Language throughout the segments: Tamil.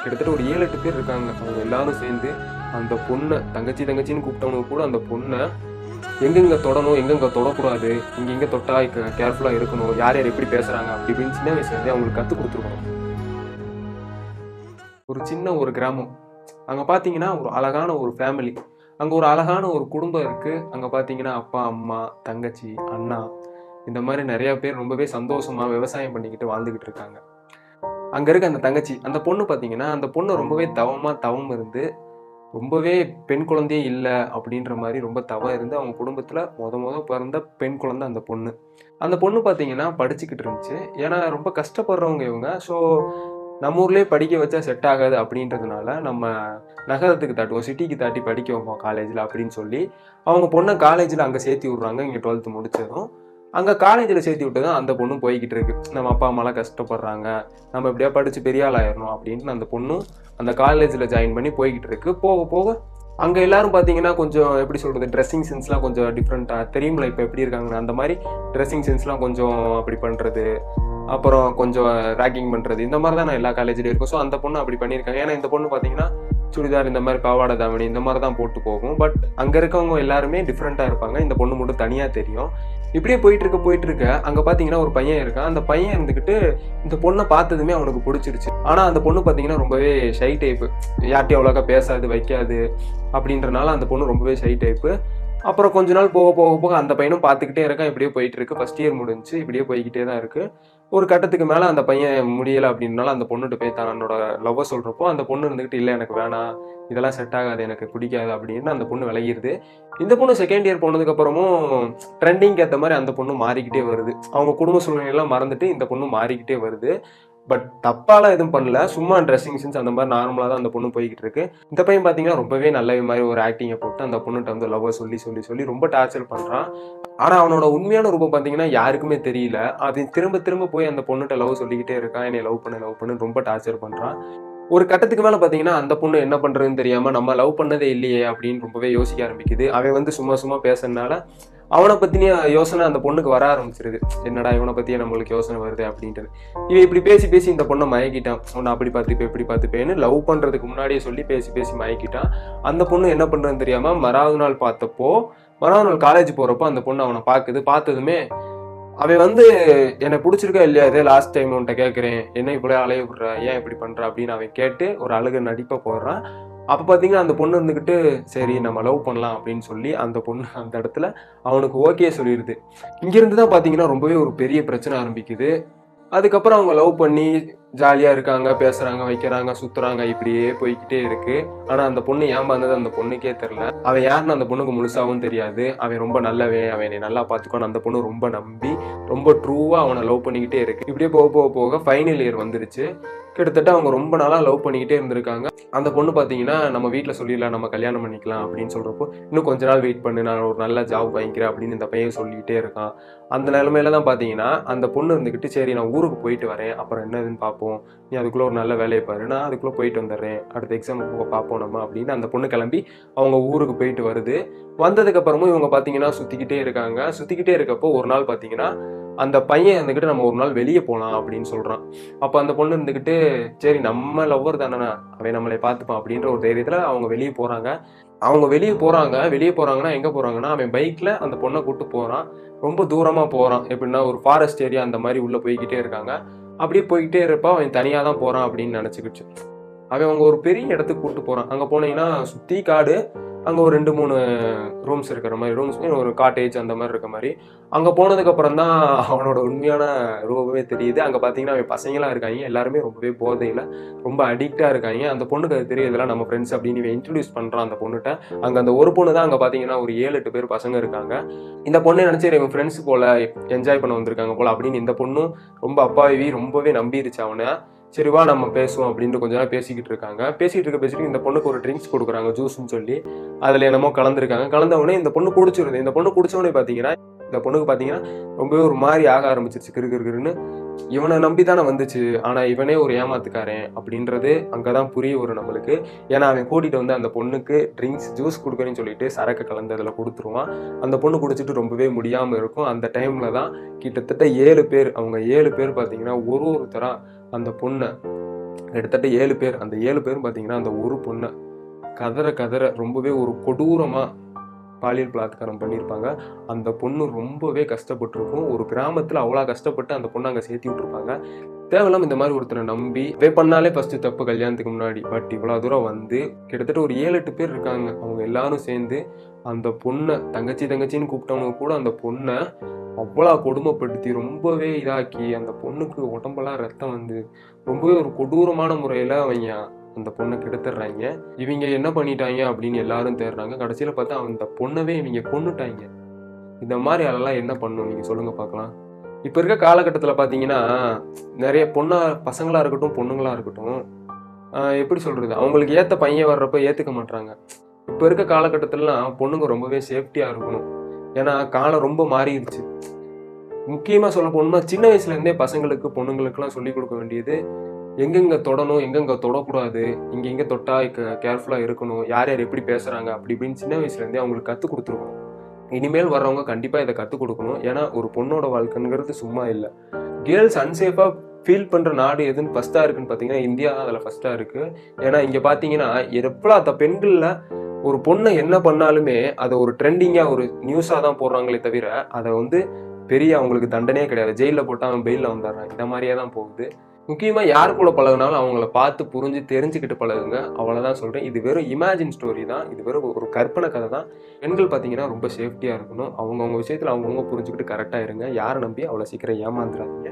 கிட்டத்தட்ட ஒரு 7-8 பேர் இருக்காங்க. அவங்க எல்லாரும் சேர்ந்து அந்த பொண்ணை தங்கச்சி தங்கச்சின்னு கூப்பிட்டவனுக்கு கூட அந்த பொண்ணை எங்கெங்க தொடணும், எங்கெங்க தொடக்கூடாது, இங்க தொட்டா கேர்ஃபுல்லா இருக்கணும், யார் யார் எப்படி பேசுறாங்க அப்படி இப்படின்னு சின்ன வயசுலேருந்தே அவங்களுக்கு கற்றுக் கொடுத்துருக்கணும். ஒரு சின்ன ஒரு கிராமம், அங்கே பார்த்தீங்கன்னா ஒரு அழகான ஒரு ஃபேமிலி, அங்கே ஒரு அழகான ஒரு குடும்பம் இருக்குது. அங்கே பார்த்தீங்கன்னா அப்பா அம்மா தங்கச்சி அண்ணா இந்த மாதிரி நிறையா பேர் ரொம்பவே சந்தோஷமாக விவசாயம் பண்ணிக்கிட்டு வாழ்ந்துக்கிட்டு இருக்காங்க. அங்கே இருக்க அந்த தங்கச்சி அந்த பொண்ணு பார்த்தீங்கன்னா அந்த பொண்ணு ரொம்பவே தவம் இருந்து ரொம்பவே பெண் குழந்தையே இல்லை அப்படின்ற மாதிரி ரொம்ப தவம் இருந்து அவங்க குடும்பத்தில் முத பிறந்த பெண் குழந்தை அந்த பொண்ணு. அந்த பொண்ணு பார்த்தீங்கன்னா படிச்சுக்கிட்டு இருந்துச்சு. ஏன்னா ரொம்ப கஷ்டப்படுறவங்க இவங்க. ஸோ நம்ம ஊர்லேயே படிக்க வச்சா செட் ஆகாது அப்படின்றதுனால நம்ம நகரத்துக்கு தாட்டுவோம், சிட்டிக்கு தாட்டி படிக்க வைப்போம் காலேஜில் அப்படின்னு சொல்லி அவங்க பொண்ணை காலேஜில் அங்கே சேர்த்தி விட்றாங்க. இங்கே 12th முடிச்சதும் அங்கே காலேஜில் சேர்த்தி விட்டதும் அந்த பொண்ணும் போய்கிட்டு இருக்கு. நம்ம அப்பா அம்மாலாம் கஷ்டப்படுறாங்க, நம்ம எப்படியா படித்து பெரிய ஆள் ஆயிடணும் அப்படின்ட்டு அந்த பொண்ணும் அந்த காலேஜில் ஜாயின் பண்ணி போய்கிட்டு இருக்கு. போக போக அங்கே எல்லாரும் பார்த்தீங்கன்னா கொஞ்சம் எப்படி சொல்கிறது, ட்ரெஸ்ஸிங் சென்ஸ்லாம் கொஞ்சம் டிஃப்ரெண்ட்டாக தெரியுமில்ல இப்போ எப்படி இருக்காங்கன்னு, அந்த மாதிரி ட்ரெஸ்ஸிங் சென்ஸ்லாம் கொஞ்சம் அப்படி பண்ணுறது, அப்புறம் கொஞ்சம் ரேக்கிங் பண்ணுறது, இந்த மாதிரி தான் நான் எல்லா காலேஜ்லேயும் இருக்கும். ஸோ அந்த பொண்ணு அப்படி பண்ணியிருக்காங்க. ஏன்னா இந்த பொண்ணு பார்த்தீங்கன்னா சுடிதார் இந்த மாதிரி பாவாடை தாவணி இந்த மாதிரி தான் போட்டு போகும். பட் அங்கே இருக்கவங்க எல்லாருமே டிஃப்ரெண்ட்டாக இருப்பாங்க. இந்த பொண்ணு மட்டும் தனியாக தெரியும். இப்படியே போயிட்டு இருக்க அங்கே பார்த்தீங்கன்னா ஒரு பையன் இருக்கான். அந்த பையன் இருந்துக்கிட்டு இந்த பொண்ணை பார்த்ததுமே அவனுக்கு பிடிச்சிருச்சு. ஆனால் அந்த பொண்ணு பார்த்தீங்கன்னா ரொம்பவே ஷை டைப்பு, யார்ட்டையும் அவ்வளோக்கா பேசாது வைக்காது அப்படின்றனால அந்த பொண்ணு ரொம்பவே ஷை டைப்பு. அப்புறம் கொஞ்ச நாள் போக அந்த பையனும் பார்த்துக்கிட்டே இருக்கான். இப்படியே போயிட்டு இருக்கு. ஃபர்ஸ்ட் இயர் முடிஞ்சு இப்படியே போய்கிட்டே தான் இருக்கு. ஒரு கட்டத்துக்கு மேலே அந்த பையன் முடியலை அப்படின்னால அந்த பொண்ணுகிட்ட போய் தன்னோட லவ்வை சொல்கிறப்போ அந்த பொண்ணு இருந்துக்கிட்டு இல்லை எனக்கு வேணாம், இதெல்லாம் செட் ஆகாது, எனக்கு பிடிக்காது அப்படின்னு அந்த பொண்ணு விலகிடுது. இந்த பொண்ணு செகண்ட் இயர் போனதுக்கப்புறமும் ட்ரெண்டிங்க்கு ஏற்ற மாதிரி அந்த பொண்ணு மாறிக்கிட்டே வருது. அவங்க குடும்ப சூழ்நிலையெல்லாம் மறந்துட்டு இந்த பொண்ணு மாறிக்கிட்டே வருது. பட் தப்பாலாம் எதுவும் பண்ணல, சும்மா ட்ரெஸ்ஸிங் சென்ஸ் அந்த மாதிரி நார்மலாக தான் அந்த பொண்ணு போய்கிட்டு இருக்கு. இந்த பையன் பார்த்தீங்கன்னா ரொம்பவே நல்ல மாதிரி ஒரு ஆக்டிங்கை போட்டு அந்த பொண்ணுகிட்ட வந்து லவ்வை சொல்லி ரொம்ப டார்ச்சர் பண்ணுறான். ஆனால் அவனோட உண்மையான ரூபம் பார்த்தீங்கன்னா யாருக்குமே தெரியல. அது திரும்ப போய் அந்த பொண்ணுகிட்ட லவ் சொல்லிக்கிட்டே இருக்கான், என்னை லவ் பண்ணு ரொம்ப டார்ச்சர் பண்ணுறான். ஒரு கட்டத்துக்கு மேலே பார்த்தீங்கன்னா அந்த பொண்ணு என்ன பண்ணுறதுன்னு தெரியாமல் நம்ம லவ் பண்ணதே இல்லையே அப்படின்னு ரொம்பவே யோசிக்க ஆரம்பிக்குது. அவன் வந்து சும்மா பேசுறதுனால அவனை பற்றின யோசனை அந்த பொண்ணுக்கு வர ஆரம்பிச்சிருது. என்னடா இவனை பற்றியே நம்மளுக்கு யோசனை வருது அப்படின்ட்டு இவன் இப்படி பேசி இந்த பொண்ணை மயக்கிட்டான். உன்னை அப்படி பார்த்துப்பேன் இப்படி பார்த்துப்பேன்னு லவ் பண்ணுறதுக்கு முன்னாடியே சொல்லி பேசி மயக்கிட்டான். அந்த பொண்ணு என்ன பண்ணுறதுன்னு தெரியாமல் மறாவது நாள் காலேஜ் போகிறப்போ அந்த பொண்ணு அவனை பார்த்ததுமே அவன் வந்து என்னை பிடிச்சிருக்கா இல்லையா, இதே லாஸ்ட் டைம் உன்ட்ட கேட்குறேன், என்ன இப்படியே அலைய விடுற, ஏன் இப்படி பண்ணுற அப்படின்னு அவன் கேட்டு ஒரு அழுக நடிப்பை போடுறான். அப்போ பார்த்தீங்கன்னா அந்த பொண்ணு இருந்துக்கிட்டு சரி நம்ம லவ் பண்ணலாம் அப்படின்னு சொல்லி அந்த பொண்ணு அந்த இடத்துல அவனுக்கு ஓகே சொல்லிடுது. இங்கேருந்து தான் பார்த்தீங்கன்னா ரொம்பவே ஒரு பெரிய பிரச்சனை ஆரம்பிக்குது. அதுக்கப்புறம் அவங்க லவ் பண்ணி ஜாலியாக இருக்காங்க, பேசுகிறாங்க, வைக்கிறாங்க, சுற்றுறாங்க, இப்படியே போய்கிட்டே இருக்கு. ஆனால் அந்த பொண்ணு ஏமாந்தது அந்த பொண்ணுக்கே தெரில. அவன் யாருன்னு அந்த பொண்ணுக்கு முழுசாகவும் தெரியாது. அவன் ரொம்ப நல்லவன், அவன் என்னை நல்லா பார்த்துக்கோன்னு அந்த பொண்ணு ரொம்ப நம்பி ரொம்ப ட்ரூவாக அவனை லவ் பண்ணிக்கிட்டே இருக்கு. இப்படியே போக ஃபைனல் இயர் வந்துருச்சு. கிட்டத்தட்ட அவங்க ரொம்ப நாளாக லவ் பண்ணிக்கிட்டே இருந்திருக்காங்க. அந்த பொண்ணு பார்த்தீங்கன்னா நம்ம வீட்டில் சொல்லிடலாம், நம்ம கல்யாணம் பண்ணிக்கலாம் அப்படின்னு சொல்கிறப்போ இன்னும் கொஞ்ச நாள் வெயிட் பண்ணு, நான் ஒரு நல்ல ஜாப் வாங்கிக்கிறேன் அப்படின்னு இந்த பையன் சொல்லிக்கிட்டே இருக்கான். அந்த நிலைமையில தான் பார்த்தீங்கன்னா அந்த பொண்ணு இருந்துக்கிட்டு சரி நான் ஊருக்கு போயிட்டு வரேன், அப்புறம் என்னதுன்னு பார்ப்போம், நீ அதுக்குள்ளே ஒரு நல்ல வேலையை பாரு, நான் அதுக்குள்ளே போயிட்டு வந்துடுறேன், அடுத்த எக்ஸாமுக்கு பார்ப்போம் நம்ம அப்படின்னு அந்த பொண்ணு கிளம்பி அவங்க ஊருக்கு போயிட்டு வருது. வந்ததுக்கப்புறமும் இவங்க பார்த்தீங்கன்னா சுற்றிக்கிட்டே இருக்கப்போ ஒரு நாள் பார்த்தீங்கன்னா அந்த பையன் இருந்துக்கிட்டு நம்ம ஒரு நாள் வெளியே போகலாம் அப்படின்னு சொல்கிறான். அப்போ அந்த பொண்ணு இருந்துக்கிட்டு சரி நம்ம லவ்வர் தானே, அவன் நம்மளை பார்த்துப்பான் அப்படின்ற ஒரு தைரியத்தில் அவங்க வெளியே போகிறாங்கன்னா எங்கே போகிறாங்கன்னா அவன் பைக்கில் அந்த பொண்ணை கூப்பிட்டு போகிறான். ரொம்ப தூரமாக போகிறான், எப்படின்னா ஒரு ஃபாரஸ்ட் ஏரியா அந்த மாதிரி உள்ளே போய்கிட்டே இருக்காங்க. அப்படியே போய்கிட்டே இருப்பா அவன் தனியாக தான் போகிறான் அப்படின்னு நினச்சிக்கிச்சு. அவன் அவங்க ஒரு பெரிய இடத்துக்கு கூப்பிட்டு போகிறான். அங்கே போனீங்கன்னா சுற்றி காடு, அங்கே ஒரு 2-3 ரூம்ஸ் இருக்கிற மாதிரி, ஒரு காட்டேஜ் அந்த மாதிரி இருக்க மாதிரி. அங்கே போனதுக்கப்புறம் தான் அவனோட உண்மையான ரூபமே தெரியுது. அங்கே பார்த்தீங்கன்னா அவன் பசங்களாம் இருக்காங்க, எல்லாருமே ரொம்பவே போதையில் ரொம்ப அடிக்டாக இருக்காங்க. அந்த பொண்ணுக்கு அது தெரியும், இதெல்லாம் நம்ம ஃப்ரெண்ட்ஸ் அப்படின்னு இவன் இன்ட்ரடியூஸ் பண்ணுறான் அந்த பொண்ணுகிட்ட. அங்கே அந்த ஒரு பொண்ணு தான் அங்கே பார்த்தீங்கன்னா ஒரு 7-8 பேர் பசங்க இருக்காங்க. இந்த பொண்ணை நினச்சி இவன் ஃப்ரெண்ட்ஸ் போல் என்ஜாய் பண்ண வந்திருக்காங்க போல் அப்படின்னு இந்த பொண்ணும் ரொம்ப அப்பாவி ரொம்பவே நம்பிடுச்சு அவனை. சரிவா நம்ம பேசுவோம் அப்படின்ட்டு கொஞ்ச நேரம் பேசிக்கிட்டு இருக்க இந்த பொண்ணுக்கு ஒரு ட்ரிங்க்ஸ் கொடுக்குறாங்க, ஜூஸ்ன்னு சொல்லி. அதில் என்னமோ கலந்தவுடனே இந்த பொண்ணு குடிச்சிருது. இந்த பொண்ணு குடிச்சவொடனே பார்த்தீங்கன்னா இந்த பொண்ணுக்கு பார்த்தீங்கன்னா ரொம்பவே ஒரு மாதிரி ஆக ஆரம்பிச்சிருச்சு, கிருன்னு. இவனை நம்பி தானே வந்துச்சு, ஆனால் இவனே ஒரு ஏமாத்துக்காரன் அப்படின்றது அங்கே தான் புரிய வரும் நம்மளுக்கு. ஏன்னா அவன் கூட்டிகிட்டு வந்து அந்த பொண்ணுக்கு ஜூஸ் கொடுக்குறேன்னு சொல்லிட்டு சரக்கு கலந்து அதில் கொடுத்துருவான். அந்த பொண்ணு குடிச்சிட்டு ரொம்பவே முடியாமல் இருக்கும். அந்த டைமில் தான் கிட்டத்தட்ட 7 பேர் பார்த்தீங்கன்னா ஒருத்தராக அந்த பொண்ணை கிட்டத்தட்ட 7 பேர். அந்த 7 பேரும் பார்த்தீங்கன்னா அந்த ஒரு பொண்ணை கதற ரொம்பவே ஒரு கொடூரமாக பாலியல் பலாத்காரம் பண்ணியிருப்பாங்க. அந்த பொண்ணு ரொம்பவே கஷ்டப்பட்டிருக்கும். ஒரு கிராமத்தில் அவ்வளோ கஷ்டப்பட்டு அந்த பொண்ணை அங்கே சேர்த்தி விட்டுருப்பாங்க. தேவையில்லாம இந்த மாதிரி ஒருத்தரை நம்பி பண்ணாலே ஃபர்ஸ்ட் தப்பு கல்யாணத்துக்கு முன்னாடி. பட் இவ்வளோ தூரம் வந்து கிட்டத்தட்ட ஒரு 7-8 பேர் இருக்காங்க. அவங்க எல்லாரும் சேர்ந்து அந்த பொண்ணை தங்கச்சின்னு கூப்பிட்டவங்க கூட அந்த பொண்ணை அவ்வளோ கொடுமைப்படுத்தி ரொம்பவே இதாக்கி அந்த பொண்ணுக்கு உடம்பெல்லாம் ரத்தம் வந்து ரொம்பவே ஒரு கொடூரமான முறையில் அவங்க அந்த பொண்ணை கெடுத்துடுறாங்க. இவங்க என்ன பண்ணிட்டாங்க அப்படின்னு எல்லாரும் தேடுறாங்க. கடைசியில் பார்த்தா அந்த பொண்ணவே இவங்க கொன்னுட்டாங்க. இந்த மாதிரி அதெல்லாம் என்ன பண்ணும் நீங்கள் சொல்லுங்க பார்க்கலாம். இப்போ இருக்க காலகட்டத்தில் பார்த்தீங்கன்னா நிறைய பசங்களாக இருக்கட்டும் பொண்ணுங்களாக இருக்கட்டும், எப்படி சொல்கிறது, அவங்களுக்கு ஏற்ற பையன் வர்றப்ப ஏற்றுக்க மாட்டாங்க. இப்போ இருக்க காலகட்டத்திலலாம் பொண்ணுங்க ரொம்பவே சேஃப்டியாக இருக்கணும். ஏன்னா காலம் ரொம்ப மாறிடுச்சு. முக்கியமாக சொல்ல போகணும்னா சின்ன வயசுலேருந்தே பசங்களுக்கு பொண்ணுங்களுக்குலாம் சொல்லிக் கொடுக்க வேண்டியது எங்கெங்கே தொடணும், எங்கெங்கே தொடக்கூடாது, இங்கே தொட்டா கேர்ஃபுல்லாக இருக்கணும், யார் எப்படி பேசுகிறாங்க அப்படி இப்படின்னு சின்ன வயசுலேருந்தே அவங்களுக்கு கற்றுக் கொடுத்துருக்கணும். இனிமேல் வர்றவங்க கண்டிப்பாக இதை கற்றுக் கொடுக்கணும். ஏன்னா ஒரு பொண்ணோட வாழ்க்கைங்கிறது சும்மா இல்லை. கேர்ள்ஸ் அன்சேஃபாக ஃபீல் பண்ணுற நாடு எதுன்னு ஃபஸ்ட்டாக இருக்குன்னு பார்த்தீங்கன்னா இந்தியா தான் அதில் ஃபஸ்ட்டாக இருக்குது. ஏன்னா இங்கே பார்த்தீங்கன்னா எவ்வளோ பெண்களில் ஒரு பொண்ணை என்ன பண்ணாலுமே அதை ஒரு ட்ரெண்டிங்காக ஒரு நியூஸாக தான் போடுறாங்களே தவிர அதை வந்து பெரிய அவங்களுக்கு தண்டனையே கிடையாது. ஜெயிலில் போட்டால் அவன் பெயிலில் வந்துடுறான். இந்த மாதிரியே தான் போகுது. முக்கியமாக யார் கூட பழகினாலும் அவங்கள பார்த்து புரிஞ்சு தெரிஞ்சுக்கிட்டு பழகுங்க. அவ்வளோதான் சொல்கிறேன். இது வெறும் இமேஜின் ஸ்டோரி தான். இது வெறும் ஒரு கற்பனை கதை தான். பெண்கள் பார்த்தீங்கன்னா ரொம்ப சேஃப்டியாக இருக்கணும். அவங்கவுங்க விஷயத்தில் அவங்கவுங்க புரிஞ்சுக்கிட்டு கரெக்டாக இருங்க. யாரை நம்பி அவ்வளோ சீக்கிரம் ஏமாந்துடாதீங்க.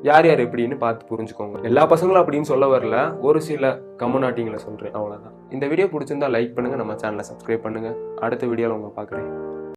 யார் எப்படின்னு பார்த்து புரிஞ்சுக்கோங்க. எல்லா பசங்களும் அப்படின்னு சொல்ல வரல, ஒரு சில கம்யூனிட்டிங்களை சொல்கிறேன், அவ்வளோதான். இந்த வீடியோ பிடிச்சிருந்தா லைக் பண்ணுங்கள், நம்ம சேனலை சப்ஸ்கிரைப் பண்ணுங்கள். அடுத்த வீடியோவில் உங்களை பார்க்குறேன்.